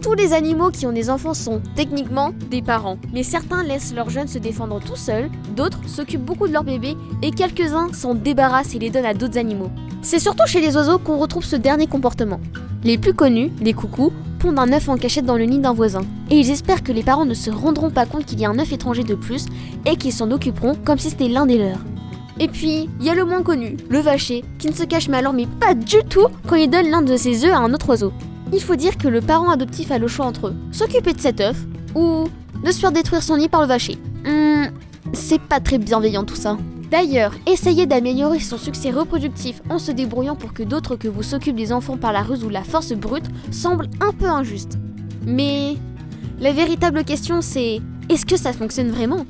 Tous les animaux qui ont des enfants sont, techniquement, des parents. Mais certains laissent leurs jeunes se défendre tout seuls, d'autres s'occupent beaucoup de leurs bébés, et quelques-uns s'en débarrassent et les donnent à d'autres animaux. C'est surtout chez les oiseaux qu'on retrouve ce dernier comportement. Les plus connus, les coucous, pondent un œuf en cachette dans le nid d'un voisin. Et ils espèrent que les parents ne se rendront pas compte qu'il y a un œuf étranger de plus, et qu'ils s'en occuperont comme si c'était l'un des leurs. Et puis, il y a le moins connu, le vacher, qui ne se cache mais pas du tout quand il donne l'un de ses œufs à un autre oiseau. Il faut dire que le parent adoptif a le choix entre s'occuper de cet œuf ou de se faire détruire son nid par le vacher. C'est pas très bienveillant tout ça. D'ailleurs, essayer d'améliorer son succès reproductif en se débrouillant pour que d'autres que vous s'occupent des enfants par la ruse ou la force brute semble un peu injuste. Mais la véritable question c'est, est-ce que ça fonctionne vraiment ?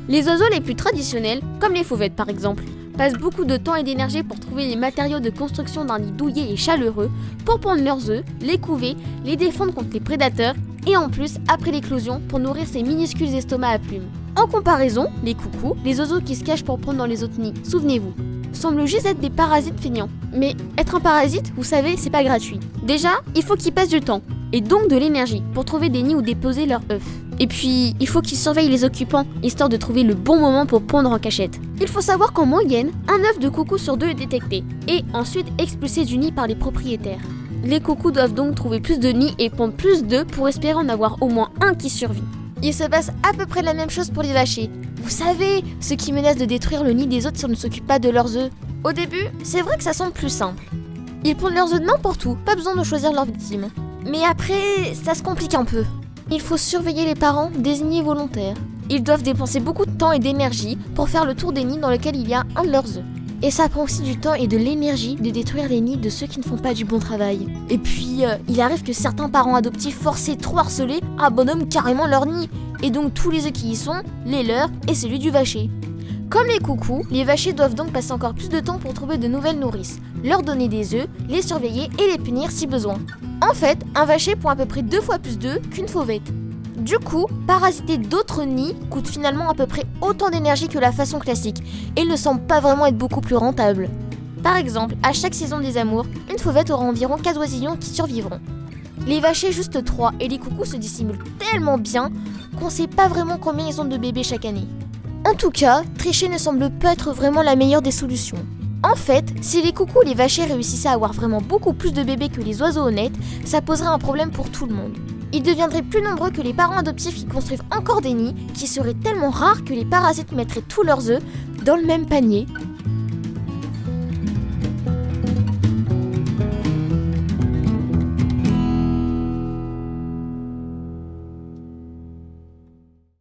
Les oiseaux les plus traditionnels, comme les fauvettes par exemple, passent beaucoup de temps et d'énergie pour trouver les matériaux de construction d'un nid douillet et chaleureux, pour pondre leurs œufs, les couver, les défendre contre les prédateurs, et en plus, après l'éclosion, pour nourrir ces minuscules estomacs à plumes. En comparaison, les coucous, les oiseaux qui se cachent pour pondre dans les autres nids, souvenez-vous, semblent juste être des parasites feignants. Mais être un parasite, vous savez, c'est pas gratuit. Déjà, il faut qu'ils passent du temps, et donc de l'énergie, pour trouver des nids où déposer leurs œufs. Et puis, il faut qu'ils surveillent les occupants, histoire de trouver le bon moment pour pondre en cachette. Il faut savoir qu'en moyenne, un œuf de coucou sur 2 est détecté, et ensuite expulsé du nid par les propriétaires. Les coucous doivent donc trouver plus de nids et pondre plus d'œufs pour espérer en avoir au moins un qui survit. Il se passe à peu près la même chose pour les vachers. Vous savez, ceux qui menacent de détruire le nid des autres si on ne s'occupe pas de leurs œufs. Au début, c'est vrai que ça semble plus simple. Ils pondent leurs œufs n'importe où, pas besoin de choisir leur victime. Mais après, ça se complique un peu. Il faut surveiller les parents désignés volontaires. Ils doivent dépenser beaucoup de temps et d'énergie pour faire le tour des nids dans lesquels il y a un de leurs œufs. Et ça prend aussi du temps et de l'énergie de détruire les nids de ceux qui ne font pas du bon travail. Et puis, il arrive que certains parents adoptifs forcés trop harcelés abandonnent carrément leur nid. Et donc tous les œufs qui y sont, les leurs et celui du vacher. Comme les coucous, les vachers doivent donc passer encore plus de temps pour trouver de nouvelles nourrices, leur donner des œufs, les surveiller et les punir si besoin. En fait, un vacher pond à peu près 2 fois plus d'œufs qu'une fauvette. Du coup, parasiter d'autres nids coûte finalement à peu près autant d'énergie que la façon classique et ne semble pas vraiment être beaucoup plus rentable. Par exemple, à chaque saison des amours, une fauvette aura environ 4 oisillons qui survivront. Les vachers juste 3 et les coucous se dissimulent tellement bien qu'on sait pas vraiment combien ils ont de bébés chaque année. En tout cas, tricher ne semble pas être vraiment la meilleure des solutions. En fait, si les coucous et les vachers réussissaient à avoir vraiment beaucoup plus de bébés que les oiseaux honnêtes, ça poserait un problème pour tout le monde. Ils deviendraient plus nombreux que les parents adoptifs qui construisent encore des nids, qui seraient tellement rares que les parasites mettraient tous leurs œufs dans le même panier,